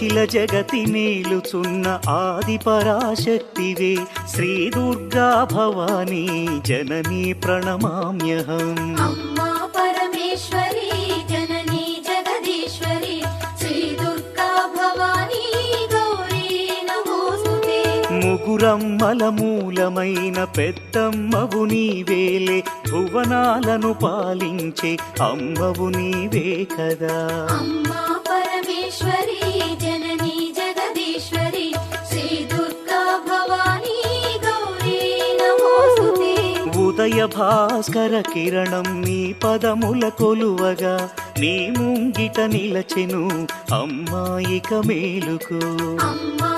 అఖిల జగతి మేలుచున్న ఆది పరాశక్తివే శ్రీ దుర్గా భవానీ జననీ ప్రణమామ్యహం. అమ్మా పరమేశ్వరి జననీ జగదీశ్వరి శ్రీ దుర్గా భవానీ గౌరీ నమోస్తుతే. ముగురమ్మల మూలమైన పెద్దమ్మవు నీవేలే భువనాలను పాలించే అమ్మవు నీవే కదా. అమ్మా పరమేశ్వరి జననీ జగదీశ్వరి శ్రీ దుర్గా భవానీ గౌరీ నమోస్తుతే. ఉదయ భాస్కర కిరణం నీ పదముల కొలువగా నీ ముంగిట నిలచెను అమ్మాయిక మేలుకు. అమ్మా